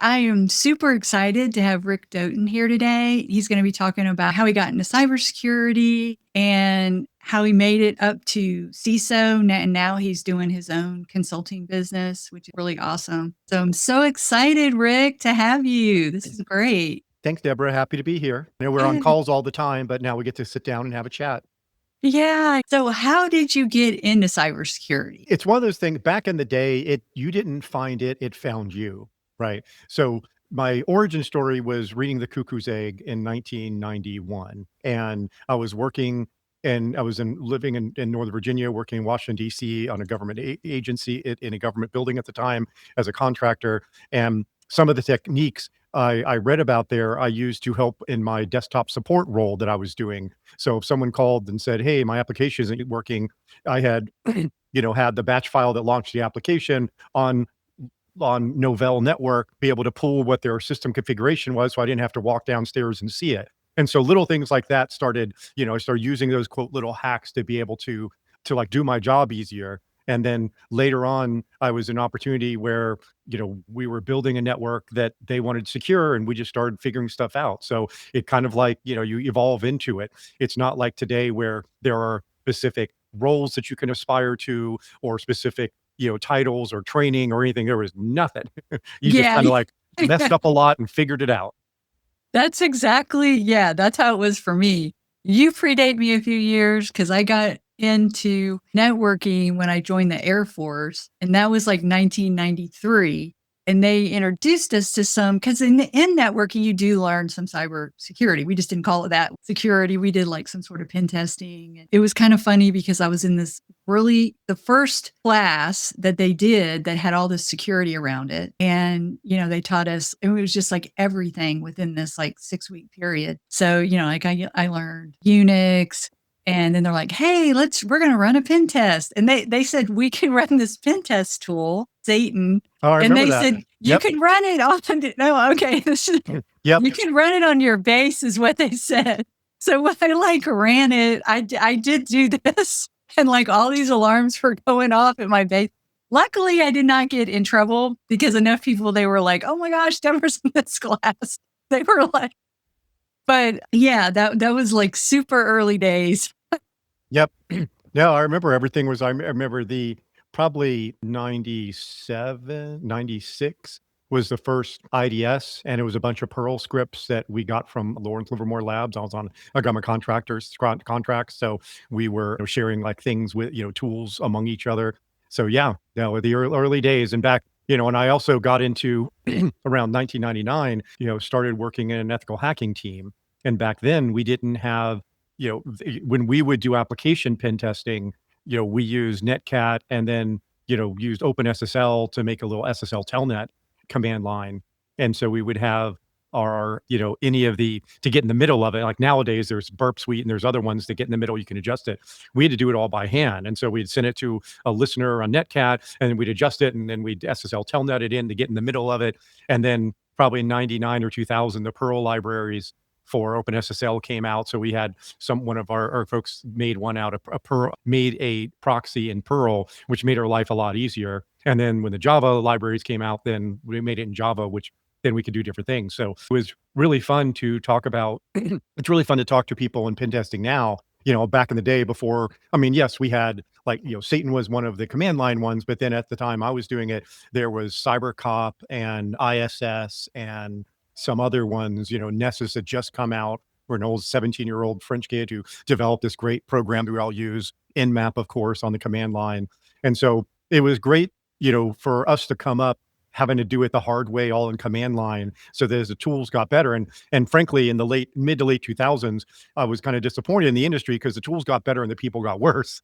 I am super excited to have Rick Doten here today. He's going to be talking about how he got into cybersecurity and how he made it up to CISO. And now he's doing his own consulting business, which is really awesome. So I'm so excited, Rick, to have you. This is great. Thanks, Debra. Happy to be here. I know we're on calls all the time, but now we get to sit down and have a chat. Yeah. So how did you get into cybersecurity? It's one of those things back in the day, you didn't find it, it found you, right? So my origin story was reading The Cuckoo's Egg in 1991. And I was working and I was living in Northern Virginia, working in Washington, D.C. on a government agency in a government building at the time as a contractor. And some of the techniques I read about there, I used to help in my desktop support role that I was doing. So if someone called and said, hey, my application isn't working, I had, had the batch file that launched the application on Novell network, be able to pull what their system configuration was. So I didn't have to walk downstairs and see it. And so little things like that started, I started using those quote little hacks to be able to like do my job easier. And then later on, I was an opportunity where, we were building a network that they wanted secure and we just started figuring stuff out. So it kind of like, you evolve into it. It's not like today where there are specific roles that you can aspire to or specific, titles or training or anything. There was nothing. You just kind of like messed up a lot and figured it out. That's exactly, that's how it was for me. You predate me a few years because I got into networking when I joined the Air Force, and that was like 1993. And they introduced us to some, because in networking, you do learn some cyber security. We just didn't call it that security. We did like some sort of pen testing. And it was kind of funny because I was in this the first class that they did that had all this security around it. And, they taught us, it was just like everything within this like 6-week period. So, like I learned Unix. And then they're like, hey, we're going to run a pen test. And they said, we can run this pen test tool, Satan. Oh, I and they remember that. said, you can run it on, no, okay. You can run it on your base is what they said. So when I like ran it, I did do this and like all these alarms were going off at my base. Luckily, I did not get in trouble because enough people, they were like, oh my gosh, Deborah's in this class. They were like, but yeah, that was like super early days. Yep. No, I remember everything was, I remember probably 97, 96 was the first IDS, and it was a bunch of Perl scripts that we got from Lawrence Livermore Labs. I was on a government contracts. So we were sharing like things with, tools among each other. So yeah, the early days and back, and I also got into around 1999, started working in an ethical hacking team. And back then we didn't have, when we would do application pen testing, we used Netcat and then, used OpenSSL to make a little SSL telnet command line. And so we would have our, any of to get in the middle of it. Like nowadays there's Burp Suite and there's other ones that get in the middle, you can adjust it. We had to do it all by hand. And so we'd send it to a listener on Netcat and we'd adjust it and then we'd SSL telnet it in to get in the middle of it. And then probably in 99 or 2000, the Perl libraries for OpenSSL came out. So we had one of our folks made one out of Perl, made a proxy in Perl, which made our life a lot easier. And then when the Java libraries came out, then we made it in Java, which then we could do different things. So it was really fun to talk about. It's really fun to talk to people in pen testing now, back in the day before, yes, we had like, Satan was one of the command line ones, but then at the time I was doing it, there was CyberCop and ISS and some other ones, Nessus had just come out. We're an old 17-year-old French kid who developed this great program that we all use, Nmap, of course, on the command line. And so it was great, for us to come up having to do it the hard way, all in command line, so that as the tools got better. And frankly, in the mid to late 2000s, I was kind of disappointed in the industry because the tools got better and the people got worse.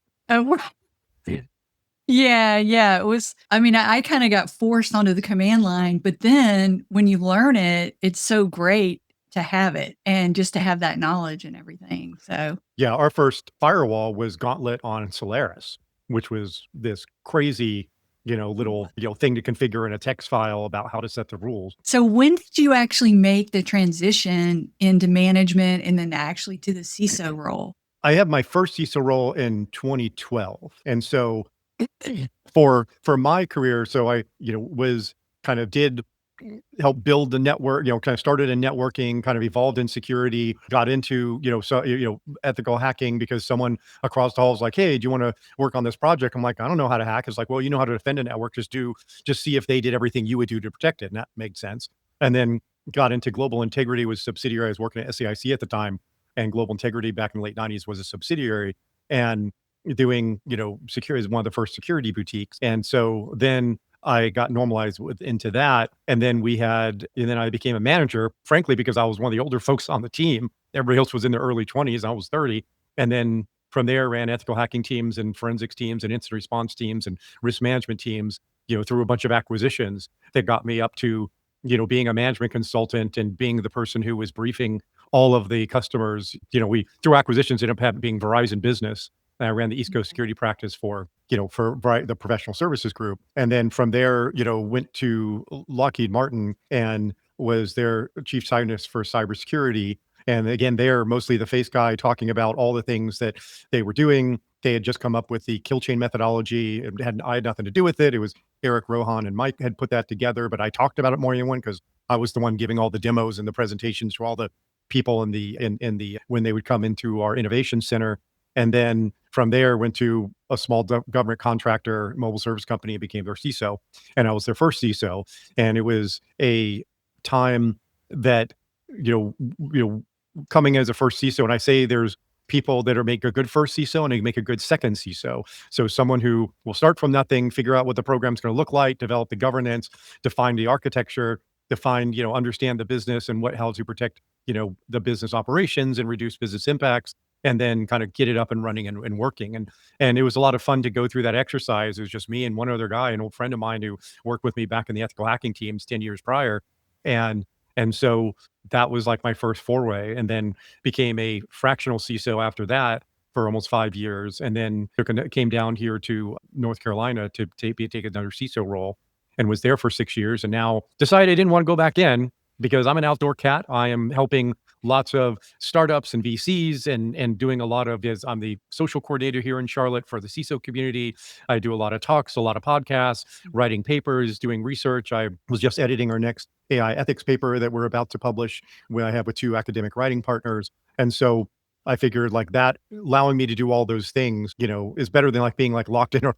Yeah, it was, I kind of got forced onto the command line, but then when you learn it, it's so great to have it and just to have that knowledge and everything. So yeah, our first firewall was Gauntlet on Solaris, which was this crazy, little, thing to configure in a text file about how to set the rules. So when did you actually make the transition into management and then actually to the CISO role? I had my first CISO role in 2012. And so for my career, so I, was kind of did helped build the network, kind of started in networking, kind of evolved in security, got into, ethical hacking because someone across the hall was like, hey, do you want to work on this project? I'm like, I don't know how to hack. It's like, well, you know how to defend a network. Just see if they did everything you would do to protect it. And that made sense. And then got into Global Integrity, was subsidiary. I was working at SAIC at the time, and Global Integrity back in the late 90s was a subsidiary and doing, security is one of the first security boutiques. And so then I got normalized into that. And then I became a manager, frankly, because I was one of the older folks on the team. Everybody else was in their early 20s. I was 30. And then from there, ran ethical hacking teams and forensics teams and incident response teams and risk management teams, through a bunch of acquisitions that got me up to, being a management consultant and being the person who was briefing all of the customers. We, through acquisitions, ended up being Verizon Business. I ran the East Coast security practice for the professional services group. And then from there, went to Lockheed Martin and was their chief scientist for cybersecurity. And again, they're mostly the face guy talking about all the things that they were doing. They had just come up with the kill chain methodology. I had nothing to do with it. It was Eric, Rohan, and Mike had put that together, but I talked about it more than anyone because I was the one giving all the demos and the presentations to all the people when they would come into our innovation center. And then from there, went to a small government contractor, mobile service company, and became their CISO. And I was their first CISO. And it was a time that, coming as a first CISO, and I say there's people that make a good first CISO and they make a good second CISO. So someone who will start from nothing, figure out what the program's going to look like, develop the governance, define the architecture, understand the business and how to protect, the business operations and reduce business impacts, and then kind of get it up and running and working. And it was a lot of fun to go through that exercise. It was just me and one other guy, an old friend of mine who worked with me back in the ethical hacking teams 10 years prior. And so that was like my first foray, and then became a fractional CISO after that for almost 5 years. And then came down here to North Carolina to take another CISO role, and was there for 6 years. And now decided I didn't want to go back in because I'm an outdoor cat. I am helping lots of startups and VCs and doing a lot of, I'm the social coordinator here in Charlotte for the CISO community. I do a lot of talks, a lot of podcasts, writing papers, doing research. I was just editing our next AI ethics paper that we're about to publish, where I have with 2 academic writing partners. And so I figured like that, allowing me to do all those things, is better than like being like locked in or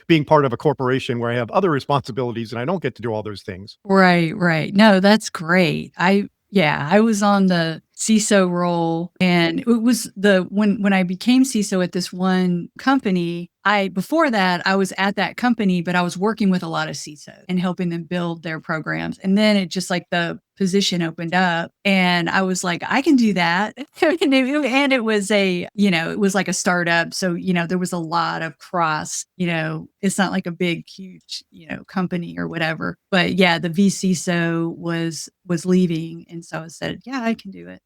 being part of a corporation where I have other responsibilities and I don't get to do all those things. Right, right. No, that's great. I was on the CISO role, and it was when I became CISO at this one company, before that I was at that company, but I was working with a lot of CISOs and helping them build their programs. And then it just like the position opened up and I was like, I can do that. And it was it was like a startup. So, there was a lot of cross, it's not like a big, huge, company or whatever. But yeah, the vCISO was leaving. And so I said, yeah, I can do it.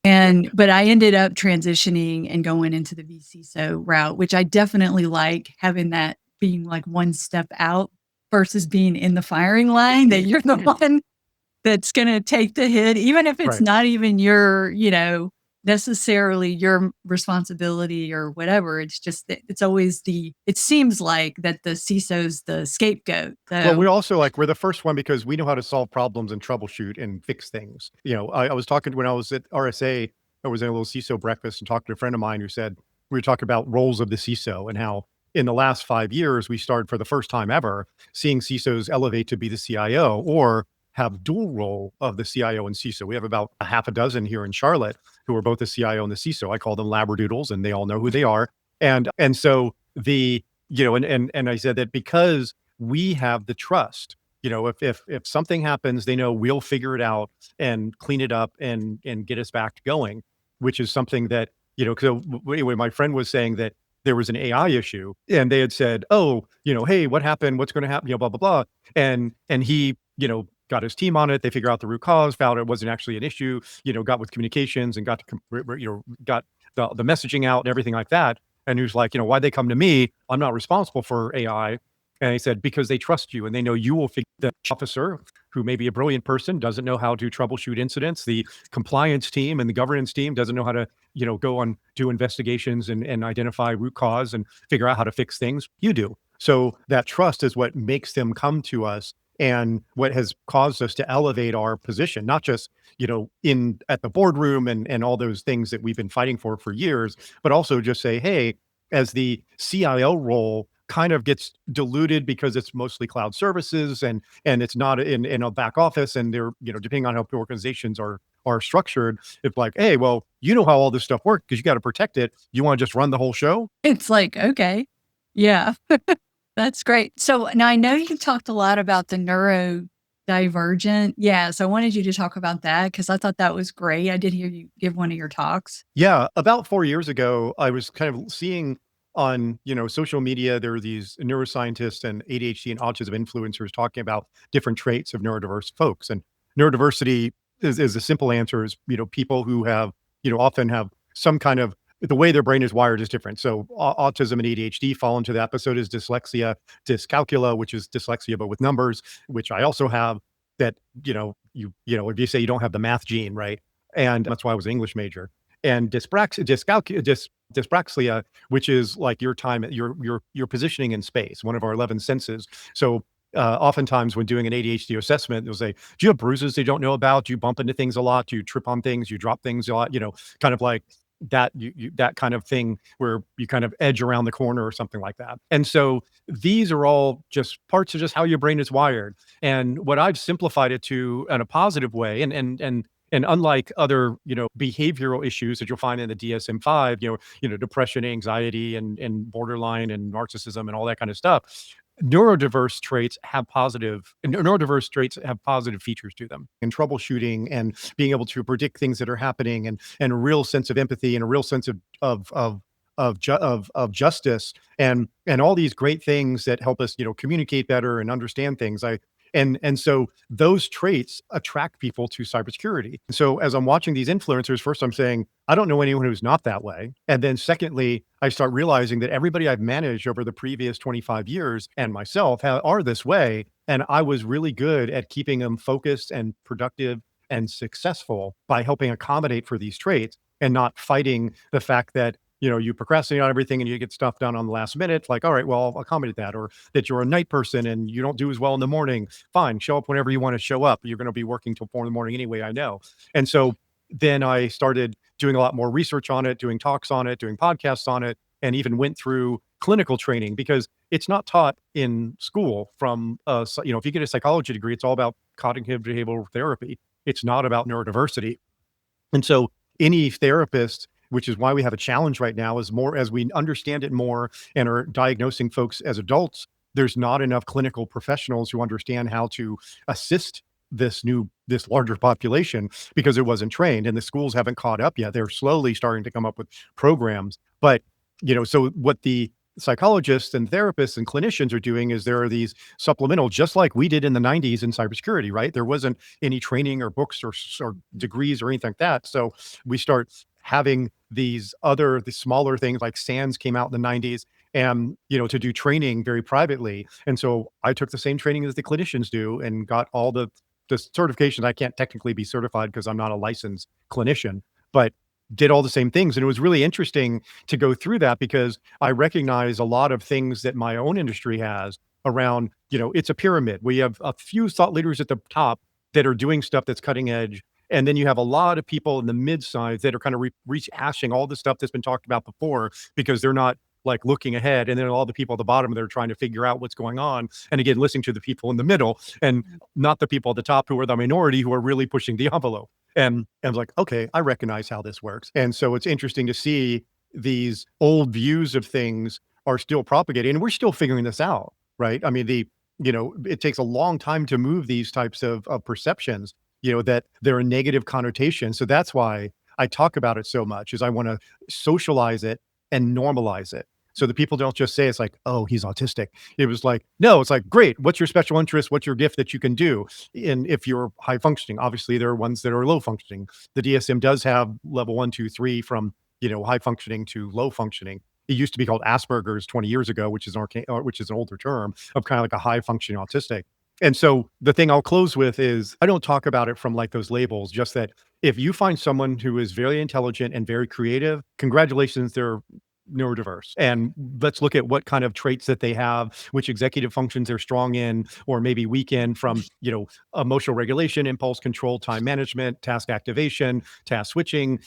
But I ended up transitioning and going into the vCISO route, which I definitely like, having that being like one step out versus being in the firing line, that you're the one that's going to take the hit, even if it's Right. not even your, necessarily your responsibility or whatever. It's just that it's always it seems like that the CISO's the scapegoat. Well, we're the first one because we know how to solve problems and troubleshoot and fix things. I was talking when I was at RSA, I was in a little CISO breakfast and talked to a friend of mine who said, we were talking about roles of the CISO and how in the last 5 years, we started for the first time ever seeing CISOs elevate to be the CIO or have dual role of the CIO and CISO. We have about a half a dozen here in Charlotte who are both the CIO and the CISO. I call them labradoodles and they all know who they are. And so and I said that because we have the trust, if something happens, they know we'll figure it out and clean it up and get us back going, which is something that, because anyway, my friend was saying that there was an AI issue and they had said, oh, hey, what happened? What's going to happen? Blah, blah, blah. And he, got his team on it. They figured out the root cause, found it wasn't actually an issue, got with communications and got the messaging out and everything like that. And he was like, why'd they come to me? I'm not responsible for AI. And he said, because they trust you and they know you will figure the officer who may be a brilliant person, doesn't know how to troubleshoot incidents. The compliance team and the governance team doesn't know how to, go on, do investigations and identify root cause and figure out how to fix things. You do. So that trust is what makes them come to us and what has caused us to elevate our position, not just, in at the boardroom and all those things that we've been fighting for years, but also just say, hey, as the CIO role kind of gets diluted because it's mostly cloud services and it's not in a back office, and they're, depending on how organizations are structured, it's like, hey, well, you know how all this stuff works because you got to protect it. You want to just run the whole show? It's like, okay. Yeah. That's great. So now I know you talked a lot about the neurodivergent. Yeah. So I wanted you to talk about that because I thought that was great. I did hear you give one of your talks. Yeah, about 4 years ago, I was kind of seeing on, social media, there were these neuroscientists and ADHD and autism influencers talking about different traits of neurodiverse folks. And neurodiversity is a simple answer is, people who have, often have some kind of the way their brain is wired is different. So autism and ADHD fall into that, but so does dyslexia, dyscalculia, which is dyslexia but with numbers, which I also have. That, if you say you don't have the math gene, right? And that's why I was an English major. And dyspraxia, which is like your time, your positioning in space, one of our 11 senses. So oftentimes when doing an ADHD assessment, they'll say, do you have bruises they don't know about? Do you bump into things a lot? Do you trip on things? You drop things a lot? Kind of like that, that kind of thing where you kind of edge around the corner or something like that. And so these are all just parts of just how your brain is wired. And what I've simplified it to in a positive way, and unlike other, behavioral issues that you'll find in the DSM-5, depression, anxiety, and borderline and narcissism and all that kind of stuff, neurodiverse traits have positive features to them, and troubleshooting and being able to predict things that are happening, and a real sense of empathy and a real sense of justice, and all these great things that help us, communicate better and understand things. And so those traits attract people to cybersecurity. So as I'm watching these influencers, first I'm saying, I don't know anyone who's not that way. And then secondly, I start realizing that everybody I've managed over the previous 25 years and myself are this way. And I was really good at keeping them focused and productive and successful by helping accommodate for these traits and not fighting the fact that, you procrastinate on everything and you get stuff done on the last minute. Like, all right, well, I'll accommodate that. Or that you're a night person and you don't do as well in the morning. Fine, show up whenever you want to show up. You're going to be working till 4 in the morning anyway, I know. And so then I started doing a lot more research on it, doing talks on it, doing podcasts on it, and even went through clinical training because it's not taught in school from, if you get a psychology degree, it's all about cognitive behavioral therapy. It's not about neurodiversity. And so any therapist, which is why we have a challenge right now, is more as we understand it more and are diagnosing folks as adults, there's not enough clinical professionals who understand how to assist this larger population because it wasn't trained, and the schools haven't caught up yet. They're slowly starting to come up with programs. But, so what the psychologists and therapists and clinicians are doing is there are these supplemental, just like we did in the 90s in cybersecurity, right? There wasn't any training or books or degrees or anything like that. So we start having the smaller things like SANS came out in the 90s, and, to do training very privately. And so I took the same training as the clinicians do and got all the certifications. I can't technically be certified because I'm not a licensed clinician, but did all the same things. And it was really interesting to go through that because I recognize a lot of things that my own industry has around, it's a pyramid. We have a few thought leaders at the top that are doing stuff that's cutting edge. And then you have a lot of people in the mid-size that are kind of rehashing all the stuff that's been talked about before because they're not like looking ahead. And then all the people at the bottom, they're trying to figure out what's going on. And again, listening to the people in the middle and not the people at the top who are the minority who are really pushing the envelope. And I was like, okay, I recognize how this works. And so it's interesting to see these old views of things are still propagating, and we're still figuring this out, right? I mean, it takes a long time to move these types of perceptions, that they're a negative connotation. So that's why I talk about it so much, is I want to socialize it and normalize it. So the people don't just say it's like, oh, he's autistic. It was like, no, it's like, great. What's your special interest? What's your gift that you can do? And if you're high functioning, obviously there are ones that are low functioning. The DSM does have level 1, 2, 3 from, high functioning to low functioning. It used to be called Asperger's 20 years ago, which is an older term of kind of like a high functioning autistic. And so the thing I'll close with is I don't talk about it from like those labels, just that if you find someone who is very intelligent and very creative, congratulations, they're neurodiverse, and let's look at what kind of traits that they have, which executive functions they're strong in or maybe weak in, from emotional regulation, impulse control, time management, task activation, task switching,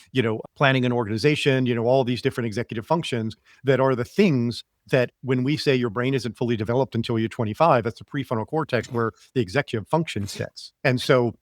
planning and organization, all these different executive functions that are the things that when we say your brain isn't fully developed until you're 25, that's the prefrontal cortex where the executive function sits. And so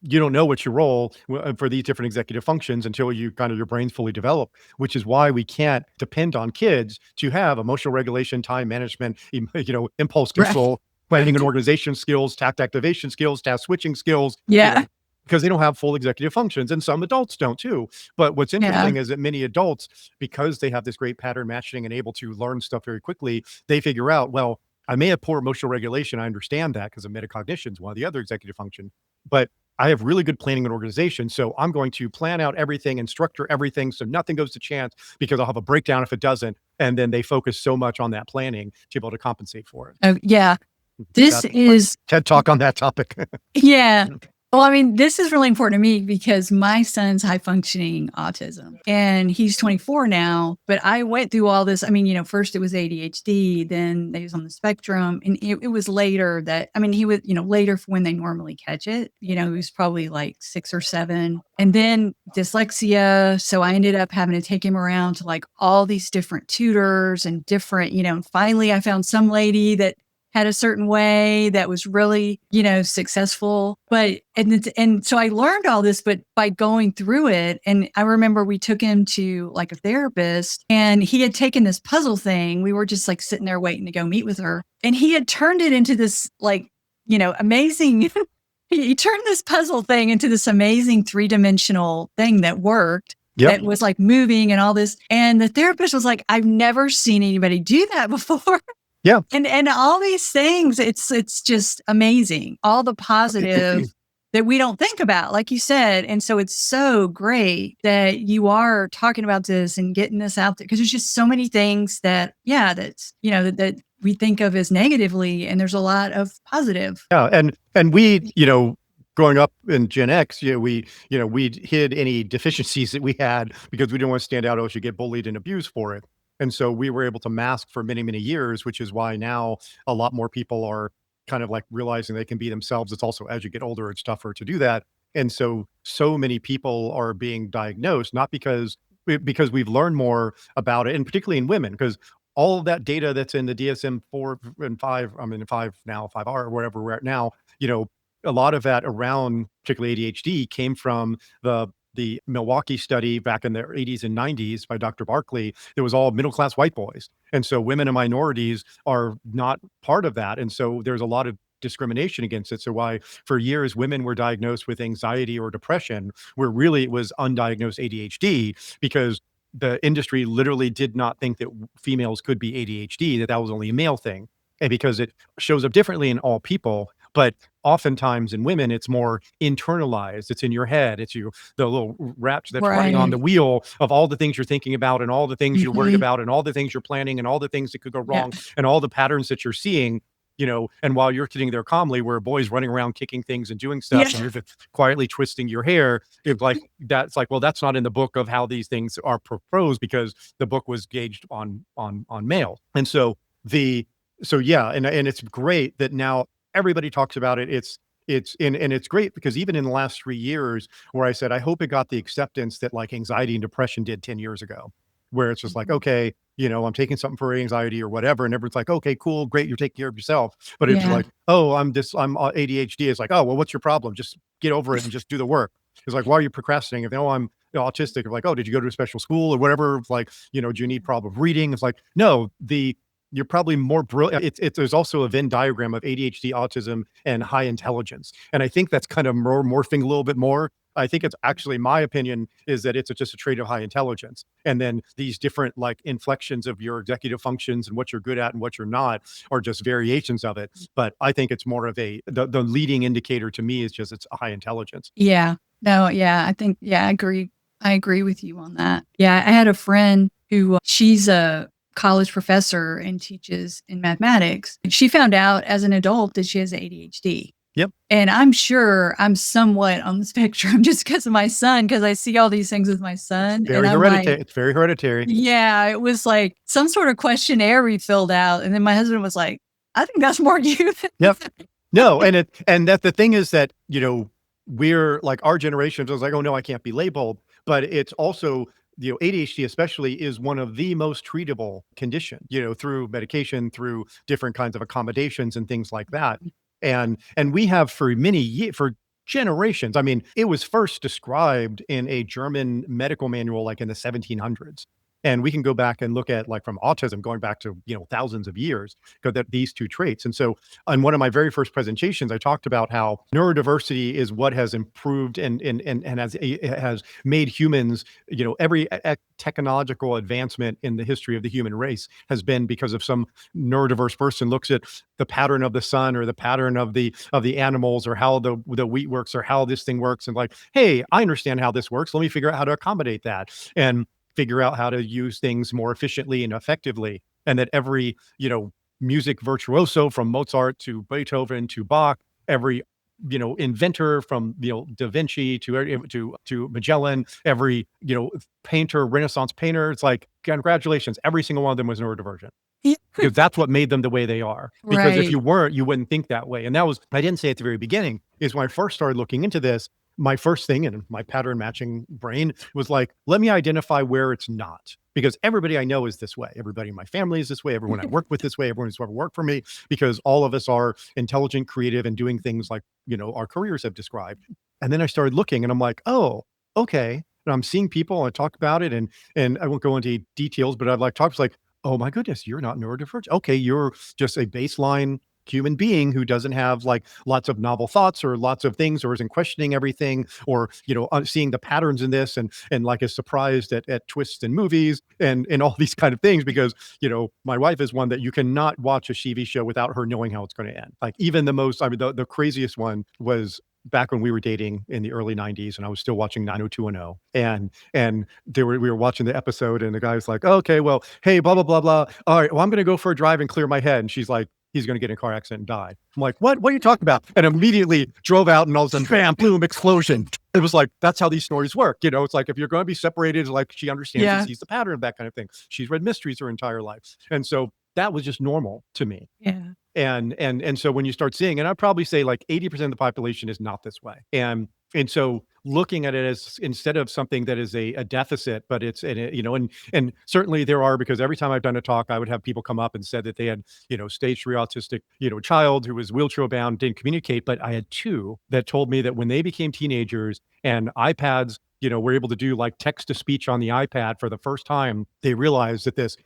you don't know what's your role for these different executive functions until your brain's fully developed, which is why we can't depend on kids to have emotional regulation, time management, impulse Right. control, planning and organization skills, task activation skills, task switching skills, Yeah. because they don't have full executive functions, and some adults don't too. But what's Yeah. interesting is that many adults, because they have this great pattern matching and able to learn stuff very quickly, they figure out, well, I may have poor emotional regulation. I understand that because of metacognition is one of the other executive function, but I have really good planning and organization. So I'm going to plan out everything and structure everything so nothing goes to chance, because I'll have a breakdown if it doesn't. And then they focus so much on that planning to be able to compensate for it. Oh, yeah. This That's is, TED Talk on that topic. yeah. Well, I mean, this is really important to me because my son's high functioning autism and he's 24 now, but I went through all this. I mean, first it was ADHD, then he was on the spectrum, and it was later that, I mean, he was, later for when they normally catch it, he was probably like 6 or 7, and then dyslexia. So I ended up having to take him around to like all these different tutors and different, and finally I found some lady that had a certain way that was really, successful. But, and so I learned all this, but by going through it, and I remember we took him to like a therapist, and he had taken this puzzle thing. We were just like sitting there waiting to go meet with her. And he had turned it into this like, amazing, he turned this puzzle thing into this amazing 3-dimensional thing that worked. Yep. That was like moving and all this. And the therapist was like, I've never seen anybody do that before. Yeah. And all these things, it's just amazing. All the positive that we don't think about, like you said. And so it's so great that you are talking about this and getting this out there, because there's just so many things that we think of as negatively, and there's a lot of positive. Yeah. And we, growing up in Gen X, we hid any deficiencies that we had because we didn't want to stand out, or you get bullied and abused for it. And so we were able to mask for many, many years, which is why now a lot more people are kind of like realizing they can be themselves. It's also, as you get older, it's tougher to do that. And so many people are being diagnosed, not because we've learned more about it, and particularly in women, because all of that data that's in the DSM-4 and 5, I mean 5 now, 5R or wherever we're at now, a lot of that around particularly ADHD came from the Milwaukee study back in the 80s and 90s by Dr. Barkley. It was all middle-class white boys. And so women and minorities are not part of that. And so there's a lot of discrimination against it. So why for years women were diagnosed with anxiety or depression, where really it was undiagnosed ADHD, because the industry literally did not think that females could be ADHD, that was only a male thing. And because it shows up differently in all people, but oftentimes in women, it's more internalized. It's in your head. It's the little rat that's running on the wheel of all the things you're thinking about, and all the things you're worried about, and all the things you're planning, and all the things that could go wrong, and all the patterns that you're seeing, and while you're sitting there calmly, where a boy's running around kicking things and doing stuff, and you're just quietly twisting your hair, it's like, well, that's not in the book of how these things are proposed, because the book was gauged on male. And so and it's great that now everybody talks about it. It's great because even in the last 3 years, where I said, I hope it got the acceptance that like anxiety and depression did 10 years ago, where it's just like, okay, I'm taking something for anxiety or whatever. And everyone's like, okay, cool, great. You're taking care of yourself. But it's like, oh, I'm ADHD. It's like, oh, well, what's your problem? Just get over it and just do the work. It's like, why are you procrastinating? If I'm autistic, like, oh, did you go to a special school or whatever? Like, do you need problem reading? It's like, no, you're probably more brilliant. There's also a Venn diagram of ADHD, autism, and high intelligence. And I think that's kind of morphing a little bit more. I think it's actually, my opinion is that it's just a trait of high intelligence. And then these different like inflections of your executive functions and what you're good at and what you're not are just variations of it. But I think it's more of the leading indicator to me is just it's a high intelligence. Yeah. No, yeah. I think, I agree. I agree with you on that. Yeah. I had a friend who she's a college professor and teaches in mathematics. She found out as an adult that she has ADHD. Yep. And I'm sure I'm somewhat on the spectrum just because of my son, because I see all these things with my son. And Very I'm like, hereditary. It's very hereditary. yeah, it was like some sort of questionnaire we filled out. And then my husband was like, I think that's more you Yep. than No, and that the thing is that, we're like our generation was like, oh no, I can't be labeled. But it's also, ADHD especially is one of the most treatable condition, through medication, through different kinds of accommodations and things like that. And we have for many years, for generations. I mean, it was first described in a German medical manual like in the 1700s. And we can go back and look at like from autism going back to, thousands of years, go that these two traits. And so on one of my very first presentations, I talked about how neurodiversity is what has improved and has made humans, every technological advancement in the history of the human race has been because of some neurodiverse person looks at the pattern of the sun or the pattern of the animals or how the wheat works or how this thing works and like, hey, I understand how this works. Let me figure out how to accommodate that and figure out how to use things more efficiently and effectively. And that every, music virtuoso from Mozart to Beethoven to Bach, every inventor from Da Vinci to Magellan, every painter, Renaissance painter. It's like congratulations, every single one of them was neurodivergent because that's what made them the way they are. Because if right. you weren't, you wouldn't think that way. And that was I didn't say at the very beginning is when I first started looking into this. My first thing in my pattern matching brain was like, let me identify where it's not. Because everybody I know is this way. Everybody in my family is this way. Everyone I work with this way. Everyone who's ever worked for me, because all of us are intelligent, creative, and doing things like, our careers have described. And then I started looking and I'm like, oh, okay. And I'm seeing people and I talk about it and I won't go into details, but I've like talked like, oh my goodness, you're not neurodivergent. Okay, you're just a baseline human being who doesn't have like lots of novel thoughts or lots of things or isn't questioning everything or seeing the patterns in this and like is surprised at twists in movies and all these kind of things because my wife is one that you cannot watch a TV show without her knowing how it's going to end. Like even the most, I mean, the craziest one was back when we were dating in the early 90s and I was still watching 90210 and we were watching the episode and the guy's like, oh, okay, well, hey, blah blah blah blah, all right, well, I'm going to go for a drive and clear my head. And she's like, he's going to get in a car accident and die. I'm like, what are you talking about? And immediately drove out and all of a sudden bam, boom, explosion. It was like, that's how these stories work. It's like if you're going to be separated, like she understands and Yeah. sees the pattern of that kind of thing. She's read mysteries her entire life, and so that was just normal to me. Yeah. And so when you start seeing, and I'd probably say like 80% of the population is not this way. And so looking at it as instead of something that is a deficit, but it's, and certainly there are, because every time I've done a talk, I would have people come up and said that they had, stage 3 autistic, child who was wheelchair bound, didn't communicate. But I had 2 that told me that when they became teenagers and iPads, were able to do like text to speech on the iPad for the first time, they realized that this,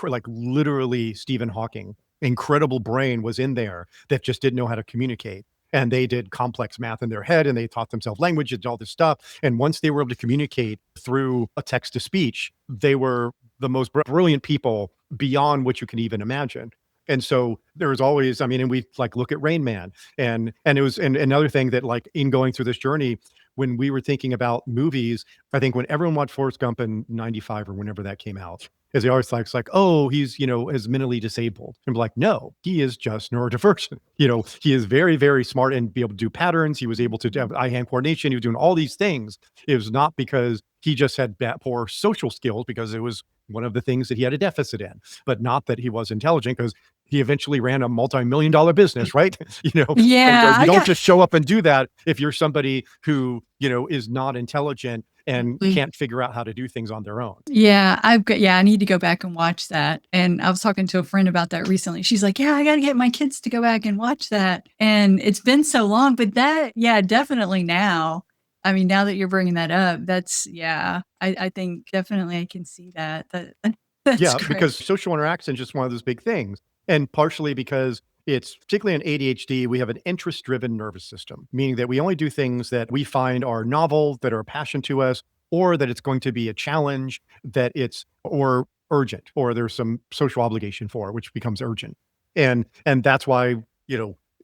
like literally Stephen Hawking, incredible brain was in there that just didn't know how to communicate. And they did complex math in their head and they taught themselves language and all this stuff. And once they were able to communicate through a text to speech, they were the most brilliant people beyond what you can even imagine. And so there was always, I mean, and we like look at Rain Man and it was, and another thing that like in going through this journey, when we were thinking about movies, I think when everyone watched Forrest Gump in 95 or whenever that came out, is he always likes like, oh, he's, is mentally disabled. And like, no, he is just neurodivergent. He is very, very smart and be able to do patterns. He was able to have eye-hand coordination. He was doing all these things. It was not because he just had poor social skills, because it was one of the things that he had a deficit in, but not that he was intelligent, because he eventually ran a multi-million-dollar business, right? And so Yeah. you don't just show up and do that if you're somebody who, is not intelligent and can't figure out how to do things on their own. Yeah, I need to go back and watch that. And I was talking to a friend about that recently. She's like, "Yeah, I got to get my kids to go back and watch that." And it's been so long, but that, yeah, definitely now. I mean, now that you're bringing that up, that's, yeah, I think definitely I can see that. That's Yeah, great. because social interaction is just one of those big things. And partially because it's particularly in ADHD, we have an interest-driven nervous system, meaning that we only do things that we find are novel, that are a passion to us, or that it's going to be a challenge, that it's or urgent, or there's some social obligation for, which becomes urgent. And that's why,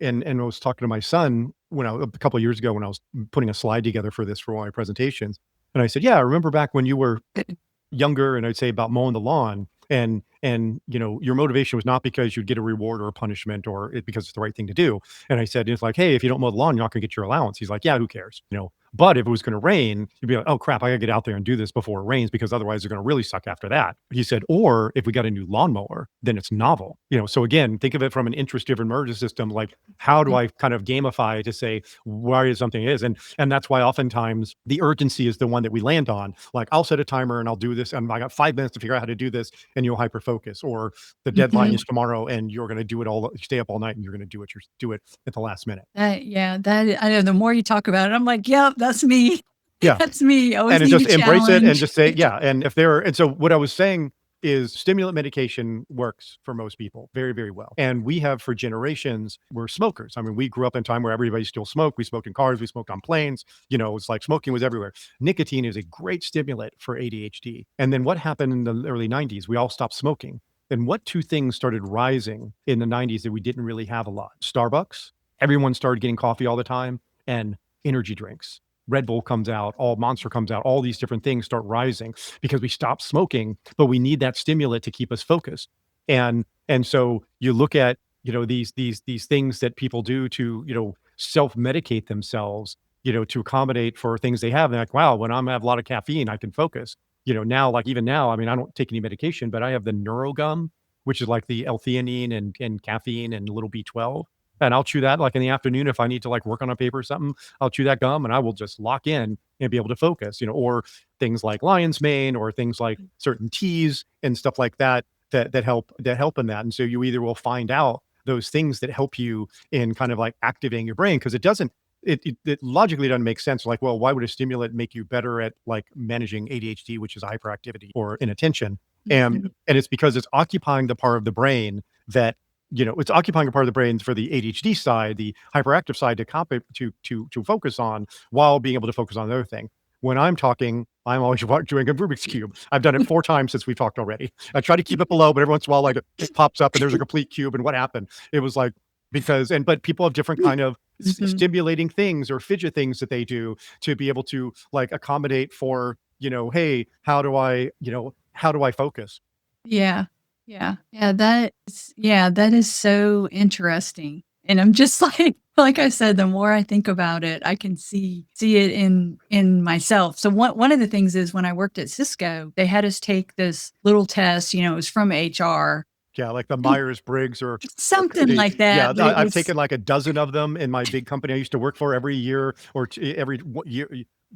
and I was talking to my son a couple of years ago when I was putting a slide together for this for one of my presentations. And I said, yeah, I remember back when you were younger, and I'd say about mowing the lawn, and And, your motivation was not because you'd get a reward or a punishment or because it's the right thing to do. And I said, it's like, hey, if you don't mow the lawn, you're not going to get your allowance. He's like, yeah, who cares? But if it was going to rain, you'd be like, oh crap, I gotta get out there and do this before it rains because otherwise they're going to really suck after that. He said, or if we got a new lawnmower, then it's novel. So again, think of it from an interest-driven merge system. Like, how do I kind of gamify to say why something is? And that's why oftentimes the urgency is the one that we land on. Like, I'll set a timer and I'll do this, and I got 5 minutes to figure out how to do this, and you'll hyper focus. Or the deadline is tomorrow, and you're going to do it all. Stay up all night, and you're going to do it at the last minute. That I know. The more you talk about it, I'm like, yep, that's me. Yeah, That's me. I always and it's need just a embrace it and challenge. just say, yeah. And so what I was saying is stimulant medication works for most people very, very well. And we have for generations, we're smokers. I mean, we grew up in a time where everybody still smoked. We smoked in cars, we smoked on planes. It's like smoking was everywhere. Nicotine is a great stimulant for ADHD. And then what happened in the early 90s? We all stopped smoking. And what two things started rising in the 90s that we didn't really have a lot? Starbucks, everyone started getting coffee all the time, and energy drinks. Red Bull comes out, all Monster comes out, all these different things start rising because we stopped smoking, but we need that stimulant to keep us focused. And so you look at, these things that people do to, self-medicate themselves, to accommodate for things they have. And they're like, wow, when I have a lot of caffeine, I can focus. Now, like even now, I mean, I don't take any medication, but I have the NeuroGum, which is like the L-theanine and caffeine and a little B12. And I'll chew that like in the afternoon if I need to like work on a paper or something. I'll chew that gum and I will just lock in and be able to focus, or things like lion's mane or things like certain teas and stuff like that help in that. And so you either will find out those things that help you in kind of like activating your brain, because it logically doesn't make sense. Like, well, why would a stimulant make you better at like managing ADHD, which is hyperactivity or inattention? And it's because it's occupying the part of the brain that it's occupying a part of the brain for the ADHD side, the hyperactive side to focus on, while being able to focus on the other thing. When I'm talking, I'm always doing a Rubik's Cube. I've done it 4 times since we've talked already. I try to keep it below, but every once in a while, like it pops up and there's a complete cube. And what happened? It was like, but people have different kind of stimulating things or fidget things that they do to be able to like accommodate for, hey, how do I focus? Yeah. That is so interesting. And I'm just like I said, the more I think about it, I can see it in myself. So one of the things is when I worked at Cisco, they had us take this little test, it was from HR. Yeah, like the Myers-Briggs or Something like that. Yeah, But I've taken like a dozen of them in my big company I used to work for. Every year or every year,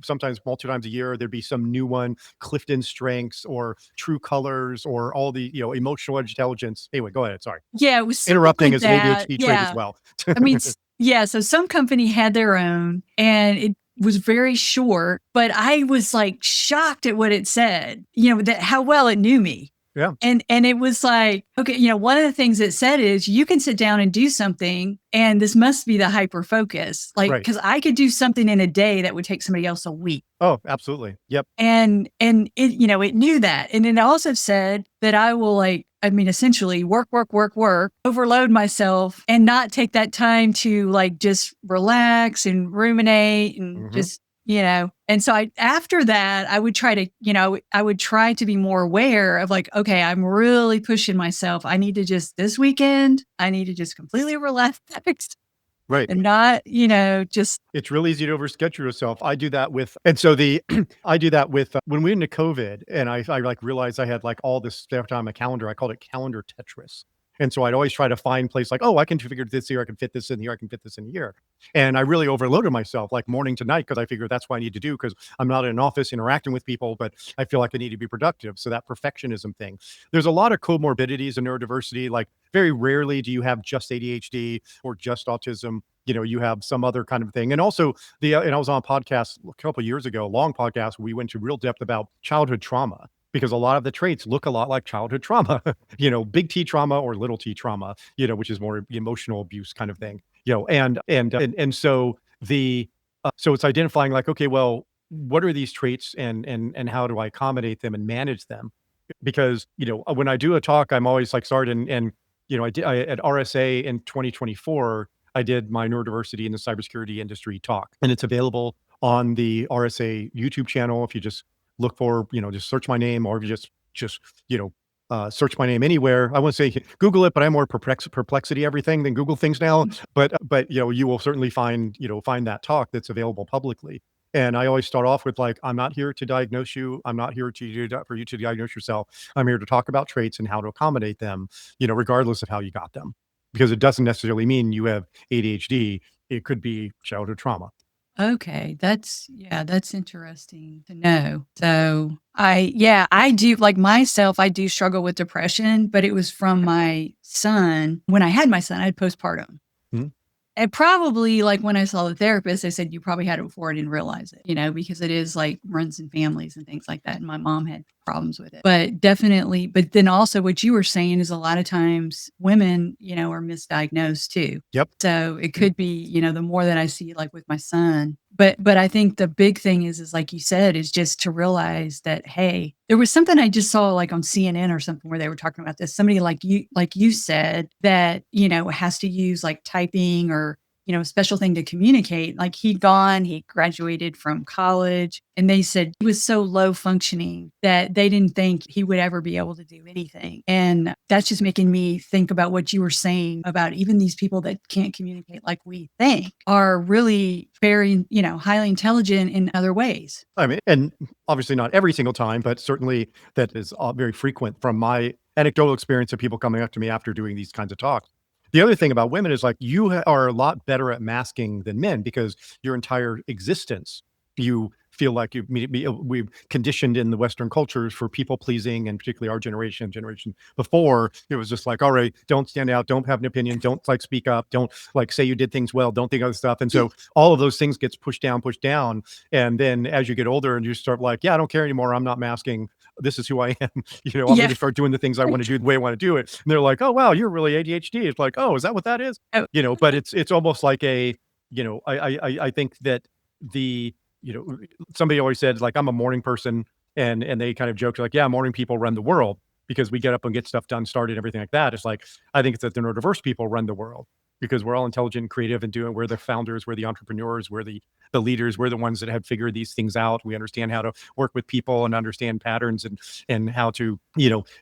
sometimes multiple times a year, there'd be some new one, Clifton Strengths or True Colors or all the, emotional intelligence. Anyway, go ahead. Sorry. yeah, it was something Interrupting like is an that. ADHD trait as Yeah. well. I mean, yeah. So some company had their own and it was very short, but I was like shocked at what it said, that how well it knew me. Yeah. And it was like, okay, one of the things it said is you can sit down and do something and this must be the hyper focus. Like, Right. cause I could do something in a day that would take somebody else a week. Oh, absolutely. Yep. And it, it knew that. And it also said that I will essentially work, overload myself and not take that time to like just relax and ruminate and just, and so after that, I would try to be more aware of like, okay, I'm really pushing myself. I need to this weekend, I need to just completely relax. Right. And not, just. It's really easy to overschedule yourself. I do that with, and so I do that with, when we went into COVID and I like realized I had like all this stuff on my calendar. I called it calendar Tetris. And so I'd always try to find place like, oh, I can figure this here. I can fit this in here. I can fit this in here. And I really overloaded myself like morning to night because I figured that's what I need to do because I'm not in an office interacting with people, but I feel like I need to be productive. So that perfectionism thing. There's a lot of comorbidities in neurodiversity. Like very rarely do you have just ADHD or just autism. You have some other kind of thing. And also and I was on a podcast a couple of years ago, a long podcast, where we went to real depth about childhood trauma, because a lot of the traits look a lot like childhood trauma, big T trauma or little T trauma, which is more emotional abuse kind of thing, and so so it's identifying like, okay, well, what are these traits and how do I accommodate them and manage them? Because, when I do a talk, I'm always like, sorry, and at RSA in 2024, I did my neurodiversity in the cybersecurity industry talk, and it's available on the RSA YouTube channel. If you just look for, just search my name, or if you just, search my name anywhere. I won't say Google it, but I'm more perplexity everything than Google things now. But you will certainly find that talk that's available publicly. And I always start off with like, I'm not here to diagnose you. I'm not here for you to diagnose yourself. I'm here to talk about traits and how to accommodate them, regardless of how you got them, because it doesn't necessarily mean you have ADHD. It could be childhood trauma. Okay, that's interesting to know. So I do like myself, I do struggle with depression, but it was from my son. When I had my son, I had postpartum. Mhm. And probably like when I saw the therapist, they said, you probably had it before. I didn't realize it, because it is like runs in families and things like that. And my mom had problems with it, but definitely. But then also what you were saying is a lot of times women, are misdiagnosed too. Yep. So it could be, the more that I see like with my son, but I think the big thing is like you said, is just to realize that, hey, there was something I just saw like on CNN or something where they were talking about this. Somebody like you said that, has to use like typing or, a special thing to communicate. Like he graduated from college, and they said he was so low functioning that they didn't think he would ever be able to do anything. And that's just making me think about what you were saying about even these people that can't communicate like we think are really very, highly intelligent in other ways. I mean, and obviously not every single time, but certainly that is very frequent from my anecdotal experience of people coming up to me after doing these kinds of talks. The other thing about women is like you are a lot better at masking than men because your entire existence, you feel like we've conditioned in the Western cultures for people pleasing, and particularly our generation before, it was just like, all right, don't stand out, don't have an opinion, don't like speak up, don't like say you did things well, don't think other stuff. And so all of those things gets pushed down. And then as you get older and you start like, yeah, I don't care anymore. I'm not masking. This is who I am. I'm going to start doing the things I want to do the way I want to do it. And they're like, oh, wow, you're really ADHD. It's like, oh, is that what that is? Oh. But it's almost like I think that the, somebody always said like, I'm a morning person. And they kind of joked like, yeah, morning people run the world because we get up and get stuff done, started, everything like that. It's like, I think it's that the neurodiverse people run the world because we're all intelligent and creative and we're the founders, we're the entrepreneurs, we're the leaders, we're the ones that have figured these things out. We understand how to work with people and understand patterns and how to,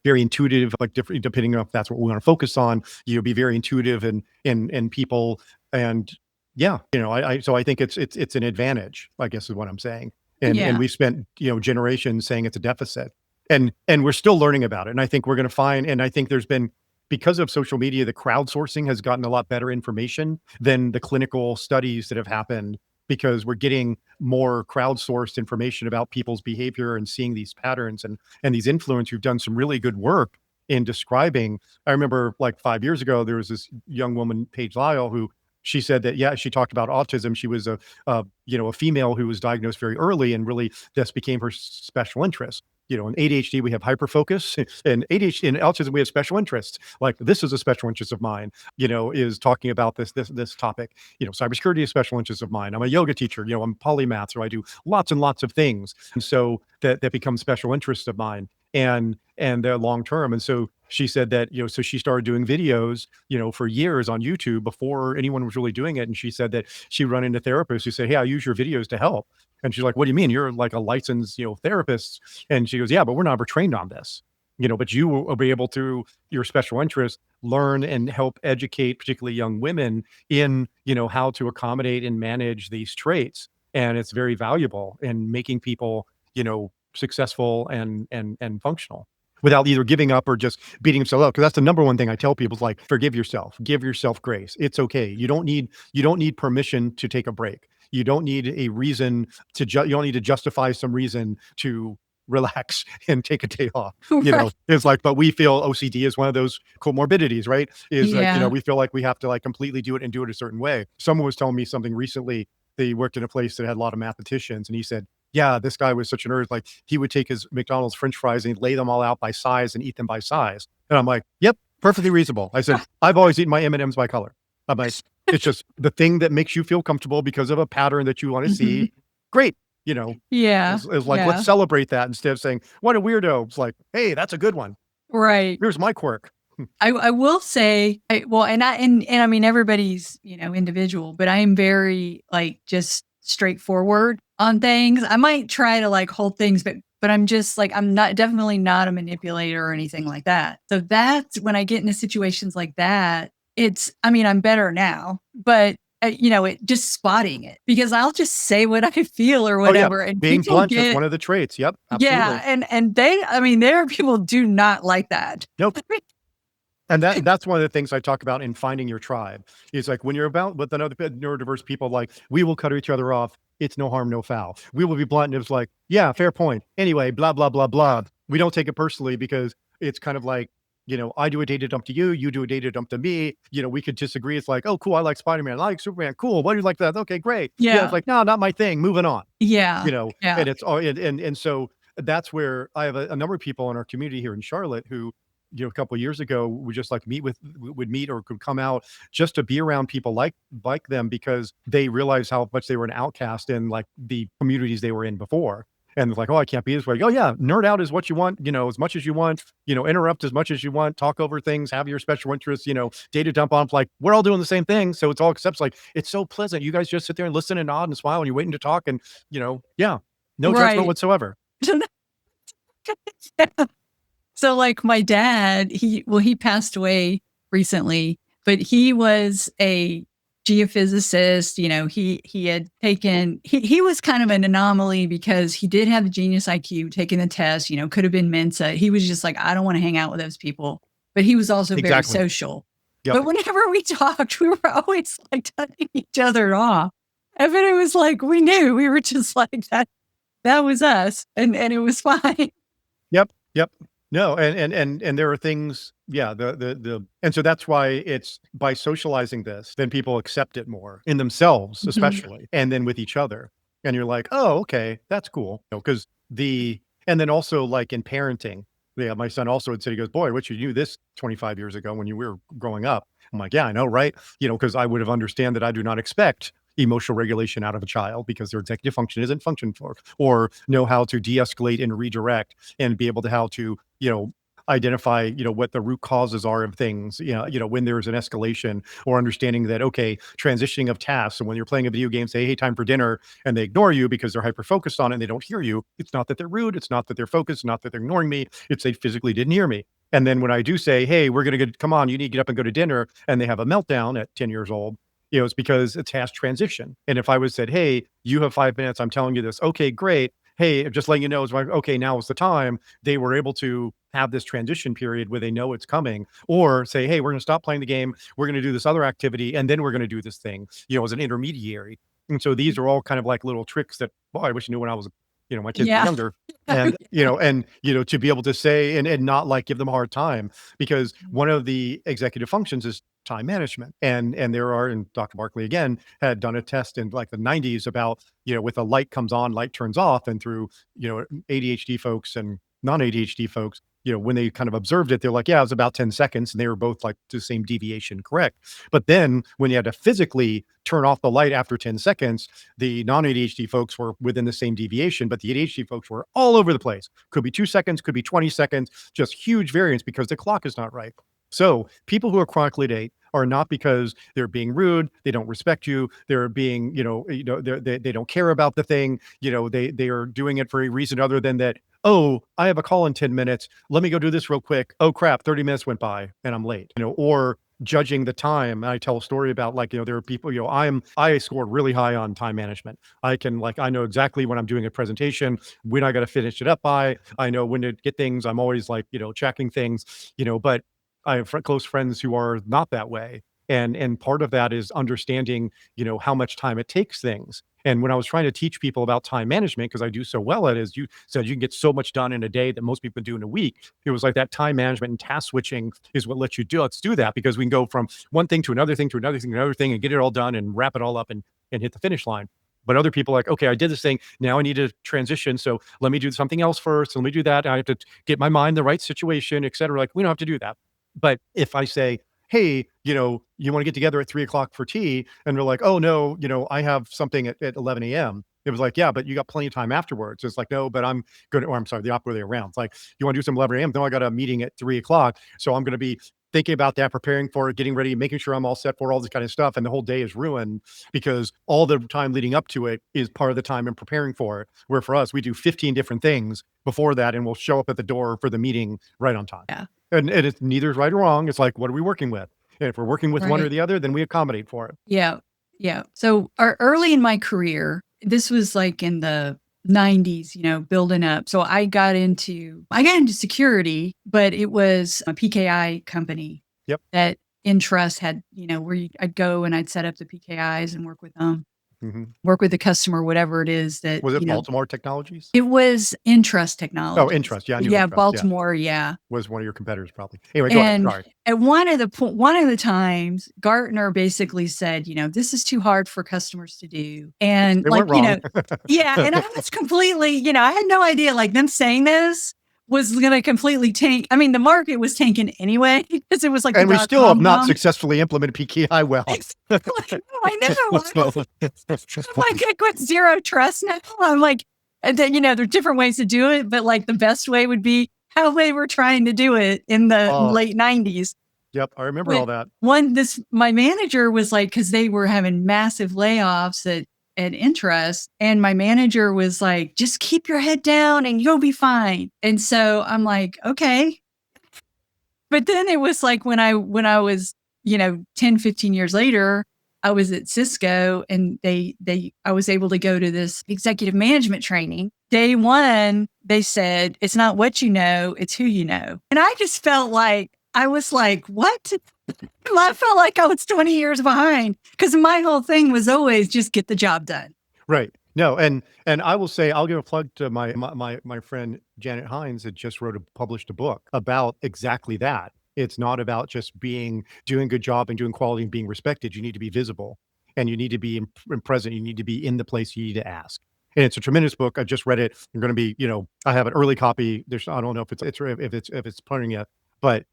very intuitive, like different, depending on if that's what we want to focus on, be very intuitive and people. And yeah, so I think it's an advantage, I guess is what I'm saying. And we spent, generations saying it's a deficit and we're still learning about it. And I think we're going to find, and I think there's been, because of social media, the crowdsourcing has gotten a lot better information than the clinical studies that have happened because we're getting more crowdsourced information about people's behavior and seeing these patterns and these influencers who've done some really good work in describing. I remember like 5 years ago, there was this young woman, Paige Lyle, who she said that, yeah, she talked about autism. She was a female who was diagnosed very early and really this became her special interest. In ADHD, we have hyperfocus, and ADHD in autism, we have special interests. Like this is a special interest of mine, is talking about this topic. Cybersecurity is a special interest of mine. I'm a yoga teacher, I'm polymath, so I do lots and lots of things. And so that becomes special interests of mine and they're long term. And so she said that, so she started doing videos, for years on YouTube before anyone was really doing it. And she said that she run into therapists who say, hey, I use your videos to help. And she's like, what do you mean? You're like a licensed, therapist. And she goes, yeah, but we're not trained on this, but you will be able to, your special interest, learn and help educate, particularly young women in, how to accommodate and manage these traits. And it's very valuable in making people, successful and functional without either giving up or just beating themselves up. Cause that's the number one thing I tell people is like, forgive yourself, give yourself grace. It's okay. You don't need permission to take a break. You don't need a reason to, you don't need to justify some reason to relax and take a day off. Right. It's like, but we feel OCD is one of those comorbidities, right? Is like, we feel like we have to like completely do it and do it a certain way. Someone was telling me something recently. They worked in a place that had a lot of mathematicians and he said, yeah, this guy was such a nerd. Like he would take his McDonald's French fries and he'd lay them all out by size and eat them by size. And I'm like, yep, perfectly reasonable. I said, I've always eaten my M&Ms by color. I'm like, it's just the thing that makes you feel comfortable because of a pattern that you want to see. Great. Yeah. It's like, let's celebrate that instead of saying, what a weirdo. It's like, hey, that's a good one. Right. Here's my quirk. I will say, and I mean, everybody's, individual, but I am very like just straightforward on things. I might try to like hold things, but but I'm just like, I'm not definitely not a manipulator or anything like that. So that's when I get into situations like that, I mean, I'm better now, but it just spotting it, because I'll just say what I feel or Oh, yeah. whatever. And Being people blunt is get, one of the traits. Yep, yeah. absolutely. And there are people do not like that. Nope. And that's one of the things I talk about in finding your tribe. Is like when you're about with another neurodiverse people, like we will cut each other off. It's no harm, no foul. We will be blunt, and it's like, yeah, fair point. Anyway, blah blah blah blah. We don't take it personally because it's kind of like, I do a data dump to you, you do a data dump to me. We could disagree. It's like, oh, cool, I like Spider-Man, I like Superman. Cool. Why do you like that? Okay, great. Yeah, it's Yeah. like, no, not my thing. Moving on. Yeah. Yeah. And it's all and so that's where I have a number of people in our community here in Charlotte who, a couple of years ago would just like would meet or could come out just to be around people like them because they realized how much they were an outcast in like the communities they were in before. And it's like, oh, I can't be this way. Oh yeah, nerd out is what you want, as much as you want, interrupt as much as you want, talk over things, have your special interests, data dump on, like we're all doing the same thing. So it's all accepts, like, it's so pleasant. You guys just sit there and listen and nod and smile and you're waiting to talk and, yeah, no judgment Right. whatsoever. Yeah. So like my dad, he passed away recently, but he was a geophysicist. He had taken, he was kind of an anomaly because he did have the genius IQ, taking the test, could have been Mensa. He was just like, I don't want to hang out with those people, but he was also very Exactly. social. Yep. But whenever we talked, we were always like cutting each other off. And then it was like, we knew, we were just like that was us, and it was fine. Yep. Yep. No, and there are things, yeah, and so that's why it's by socializing this, then people accept it more in themselves, Mhm. especially, and then with each other. And you're like, oh, okay, that's cool. Because and then also like in parenting, yeah, my son also had said, he goes, boy, what you knew this 25 years ago when you were growing up. I'm like, yeah, I know, right? Because I would have understand that I do not expect emotional regulation out of a child because their executive function isn't functioned for, or know how to de-escalate and redirect and be able to how to, identify, what the root causes are of things, when there's an escalation, or understanding that, okay, transitioning of tasks. And when you're playing a video game, say, hey, time for dinner, and they ignore you because they're hyper focused on it and they don't hear you. It's not that they're rude. It's not that they're focused, not that they're ignoring me. It's they physically didn't hear me. And then when I do say, hey, we're going to come on, you need to get up and go to dinner, and they have a meltdown at 10 years old, it's because it's task transition. And if I was said, hey, you have 5 minutes, I'm telling you this. Okay, great. Hey, just letting you know, it's like, okay, now is the time. They were able to have this transition period where they know it's coming, or say, hey, we're going to stop playing the game. We're going to do this other activity. And then we're going to do this thing, as an intermediary. And so these are all kind of like little tricks that, boy, I wish I knew when I was, my kids were Yeah. younger. And, to be able to say and not like give them a hard time, because one of the executive functions is time management. And there are, and Dr. Barkley again had done a test in like the 90s about, with a light comes on, light turns off, and through, ADHD folks and non-ADHD folks, when they kind of observed it, they're like, yeah, it was about 10 seconds. And they were both like the same deviation correct. But then when you had to physically turn off the light after 10 seconds, the non-ADHD folks were within the same deviation, but the ADHD folks were all over the place. Could be 2 seconds, could be 20 seconds, just huge variance because the clock is not right. So people who are chronically late are not because they're being rude, they don't respect you, they're being, they don't care about the thing, they are doing it for a reason other than that, oh, I have a call in 10 minutes, let me go do this real quick. Oh crap, 30 minutes went by and I'm late, or judging the time. I tell a story about like, there are people, I scored really high on time management. I know exactly when I'm doing a presentation, when I got to finish it up by, I know when to get things. I'm always like, checking things, but I have close friends who are not that way. And part of that is understanding, how much time it takes things. And when I was trying to teach people about time management, because I do so well at it, as you said, you can get so much done in a day that most people do in a week. It was like that time management and task switching is what lets you do. Let's do that because we can go from one thing to another thing to another thing to another thing and get it all done and wrap it all up and hit the finish line. But other people are like, okay, I did this thing. Now I need to transition. So let me do something else first. Let me do that. I have to get my mind in the right situation, et cetera. Like we don't have to do that. But if I say, hey, you want to get together at 3:00 for tea, and they're like, oh no, I have something at 11 a.m. It was like, yeah, but you got plenty of time afterwards. It's like, no, but I'm going to, or I'm sorry, the opposite way around. It's like, you want to do some 11 a.m. No, I got a meeting at 3:00. So I'm going to be thinking about that, preparing for it, getting ready, making sure I'm all set for all this kind of stuff. And the whole day is ruined because all the time leading up to it is part of the time in preparing for it. Where for us, we do 15 different things before that, and we'll show up at the door for the meeting right on time. Yeah. And it's neither is right or wrong. It's like, what are we working with? And if we're working with one or Right. the other, then we accommodate for it. Yeah. Yeah. So early in my career, this was like in the 90s, building up. So I got into security, but it was a PKI company. Yep. That Intrust had, where I'd go and I'd set up the PKIs and work with them. Work with the customer, whatever it is that. Was it Baltimore Technologies? It was Intrust Technology. Oh, Intrust. Yeah, I knew yeah, Intrust, Baltimore. Yeah, was one of your competitors probably. Anyway, go ahead. Sorry. At one of the times, Gartner basically said, this is too hard for customers to do, and They weren't wrong. yeah, and I was completely, I had no idea. Like them saying this was going to completely tank. I mean, the market was tanking anyway because it was like, and we still have not successfully implemented PKI well. I know. I'm like, I got zero trust now. I'm like, and then, there's different ways to do it, but like the best way would be how they were trying to do it in the late 90s. Yep, I remember all that. My manager was like, because they were having massive layoffs at Interest, and my manager was like, just keep your head down and you'll be fine. And so I'm like, okay. But then it was like when I was, 10, 15 years later, I was at Cisco, and I was able to go to this executive management training. Day one, they said, it's not what you know, it's who you know. And I just felt like, I was like, what? I felt like I was 20 years behind because my whole thing was always just get the job done. Right. No, and I will say, I'll give a plug to my friend Janet Hines that just published a book about exactly that. It's not about just doing a good job and doing quality and being respected. You need to be visible, and you need to be present. You need to be in the place you need to ask. And it's a tremendous book. I just read it. I'm going to be, I have an early copy. I don't know if it's printing yet, but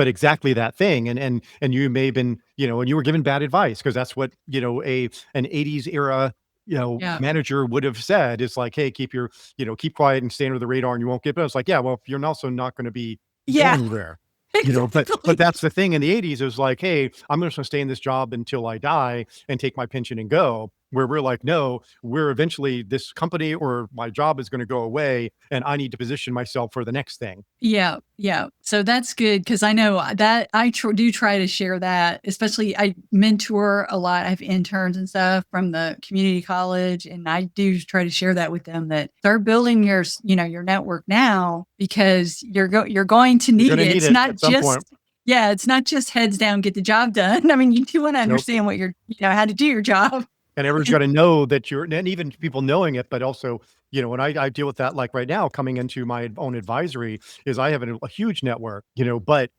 exactly that thing. And you may have been, and you were given bad advice because that's what, an 80s era, manager would have said. It's like, hey, keep keep quiet and stay under the radar and you won't get, but it's like, yeah, well, if you're also not going to be anywhere. But that's the thing in the 80s. It was like, hey, I'm just going to stay in this job until I die and take my pension and go. Where we're like, no, we're eventually, this company or my job is going to go away and I need to position myself for the next thing. Yeah. Yeah. So that's good. Cause I know that I do try to share that, especially I mentor a lot. I have interns and stuff from the community college, and I do try to share that with them, that start building your network now, because you're going to need it. It's not just, it's not just heads down, get the job done. I mean, you do want to understand what how to do your job. And everyone's got to know that and even people knowing it, but also, when I deal with that, like right now, coming into my own advisory, is I have a huge network, but,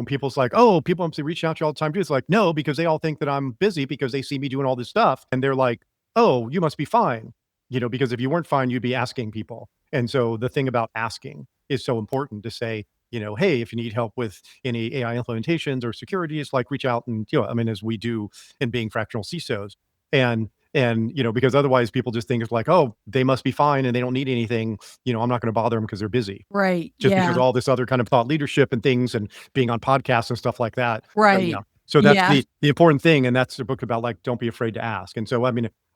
people's like, oh, people I'm reaching out to you all the time too. It's like, no, because they all think that I'm busy because they see me doing all this stuff. And they're like, oh, you must be fine, because if you weren't fine, you'd be asking people. And so the thing about asking is so important to say, hey, if you need help with any AI implementations or security, it's like, reach out and, as we do in being fractional CISOs. And because otherwise people just think it's like, oh, they must be fine and they don't need anything. I'm not going to bother them because they're busy. Right. Just because all this other kind of thought leadership and things and being on podcasts and stuff like that. Right. So that's the important thing. And that's the book about, like, don't be afraid to ask. And so,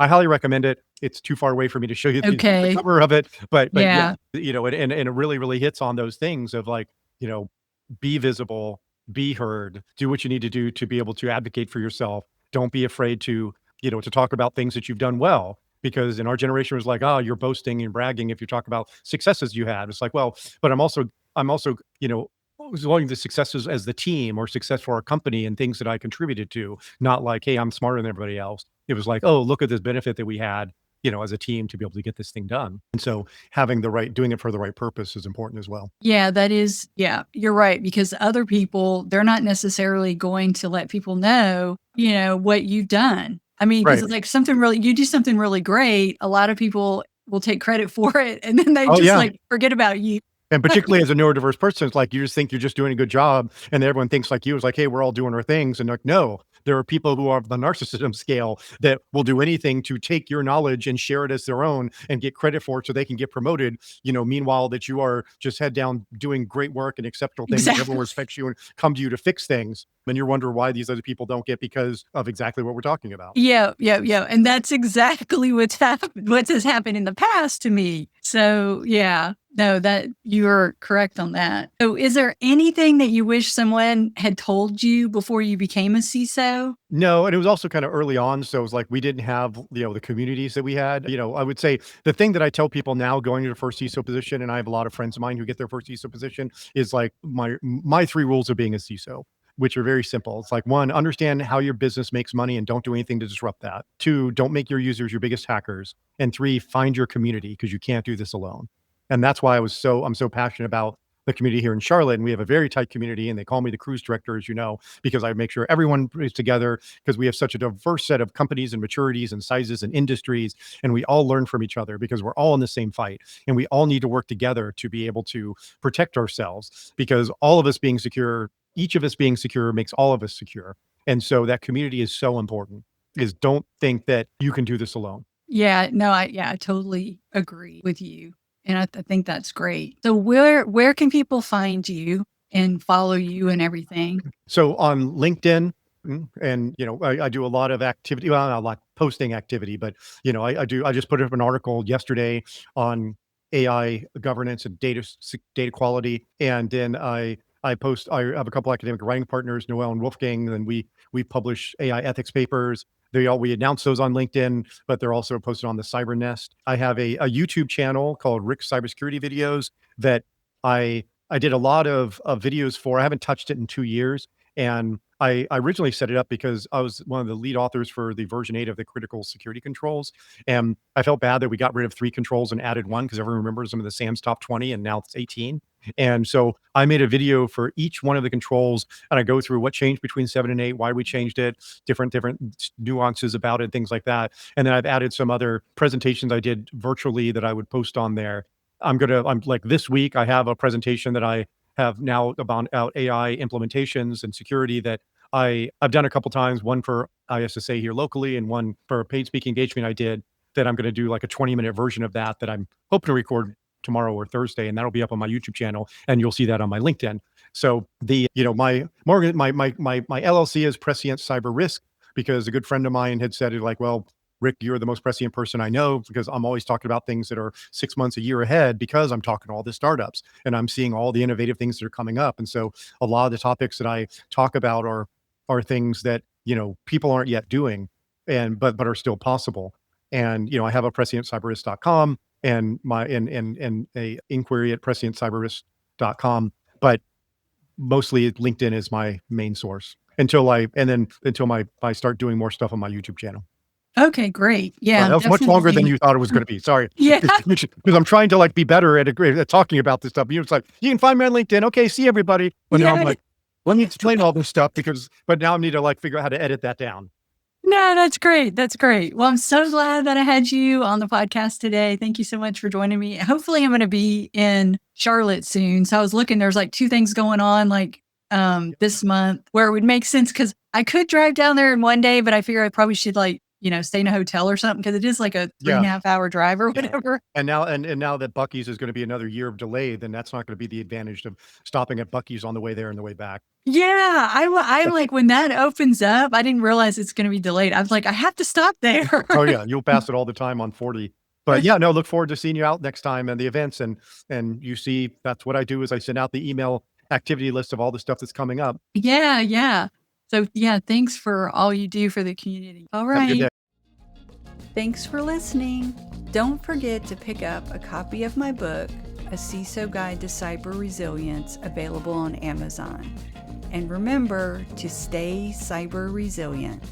I highly recommend it. It's too far away for me to show you the cover of it, but and it really, really hits on those things of like, be visible, be heard, do what you need to do to be able to advocate for yourself. Don't be afraid to talk about things that you've done well, because in our generation it was like, oh, you're boasting and bragging if you talk about successes you had. It's like, well, but I'm also, looking the successes as the team or success for our company and things that I contributed to, not like, hey, I'm smarter than everybody else. It was like, oh, look at this benefit that we had, as a team to be able to get this thing done. And so doing it for the right purpose is important as well. Yeah, that is. Yeah, you're right. Because other people, they're not necessarily going to let people know, what you've done. I mean, because it's like you do something really great. A lot of people will take credit for it, and then they like forget about you. And particularly as a neurodiverse person, it's like, you just think you're just doing a good job and everyone thinks like you. It's like, hey, we're all doing our things. And like, no, There are people who are the narcissism scale that will do anything to take your knowledge and share it as their own and get credit for it so they can get promoted. Meanwhile that you are just head down doing great work and exceptional things. Exactly. Everyone respects you and come to you to fix things. And you're wondering why these other people don't get, because of exactly what we're talking about. Yeah. And that's exactly what has happened in the past to me. So yeah, no, that you're correct on that. So is there anything that you wish someone had told you before you became a CISO? No, and it was also kind of early on. So it was like we didn't have, the communities that we had. I would say the thing that I tell people now going to the first CISO position, and I have a lot of friends of mine who get their first CISO position, is like my 3 rules of being a CISO, which are very simple. It's like, 1, understand how your business makes money and don't do anything to disrupt that. 2, don't make your users your biggest hackers. And 3, find your community, because you can't do this alone. And that's why I'm so passionate about the community here in Charlotte. And we have a very tight community, and they call me the cruise director, as you know, because I make sure everyone is together, because we have such a diverse set of companies and maturities and sizes and industries. And we all learn from each other because we're all in the same fight. And we all need to work together to be able to protect ourselves, because all of us being secure, each of us being secure makes all of us secure. And so that community is so important, is don't think that you can do this alone. Yeah, no, I totally agree with you. And I think that's great. So where can people find you and follow you and everything? So on LinkedIn, and I do a lot of activity. Well, not a lot posting activity, but I just put up an article yesterday on AI governance and data quality, and then I post. I have a couple academic writing partners, Noel and Wolfgang, and we publish AI ethics papers. We announce those on LinkedIn, but they're also posted on the Cyber Nest. I have a YouTube channel called Rick's Cybersecurity Videos that I did a lot of videos for. I haven't touched it in 2 years. And I originally set it up because I was one of the lead authors for the version 8 of the critical security controls. And I felt bad that we got rid of 3 controls and added 1, because everyone remembers them in the SAM's top 20, and now it's 18. And so I made a video for each one of the controls, and I go through what changed between 7 and 8, why we changed it, different nuances about it, things like that. And then I've added some other presentations I did virtually that I would post on there. I'm like, this week I have a presentation that I have now about AI implementations and security that I've done a couple times, one for ISSA here locally and one for a paid speaking engagement I did, that I'm going to do like a 20-minute version of that I'm hoping to record tomorrow or Thursday, and that'll be up on my YouTube channel, and you'll see that on my LinkedIn. So my LLC is Prescient Cyber Risk, because a good friend of mine had said it like, well, Rick, you're the most prescient person I know, because I'm always talking about things that are 6 months, a year ahead, because I'm talking to all the startups and I'm seeing all the innovative things that are coming up. And so a lot of the topics that I talk about are things that, people aren't yet doing, but are still possible. And, I have a prescientcyberrisk.com and and a inquiry at prescientcyberrisk.com, but mostly LinkedIn is my main source until I start doing more stuff on my YouTube channel. Okay, great. Yeah, That was much longer than you thought it was going to be. Sorry. Yeah. Because I'm trying to be better at talking about this stuff. It's like, you can find me on LinkedIn. Okay, see everybody. But now I'm like, let me explain all this stuff, but now I need to figure out how to edit that down. No, that's great. That's great. Well, I'm so glad that I had you on the podcast today. Thank you so much for joining me. Hopefully I'm going to be in Charlotte soon. So I was looking, there's 2 things going on this month where it would make sense, because I could drive down there in one day, but I figure I probably should stay in a hotel or something, because it is like a 3.5 hour drive or whatever. And now that Buc-ee's is going to be another year of delay, then that's not going to be the advantage of stopping at Buc-ee's on the way there and the way back. Yeah, I'm like, when that opens up, I didn't realize it's going to be delayed. I was like, I have to stop there. Oh yeah, you'll pass it all the time on 40. But yeah, no, look forward to seeing you out next time and the events. And you see, that's what I do, is I send out the email activity list of all the stuff that's coming up. Yeah. So yeah, thanks for all you do for the community. All right. Have a good day. Thanks for listening. Don't forget to pick up a copy of my book, A CISO Guide to Cyber Resilience, available on Amazon. And remember to stay cyber resilient.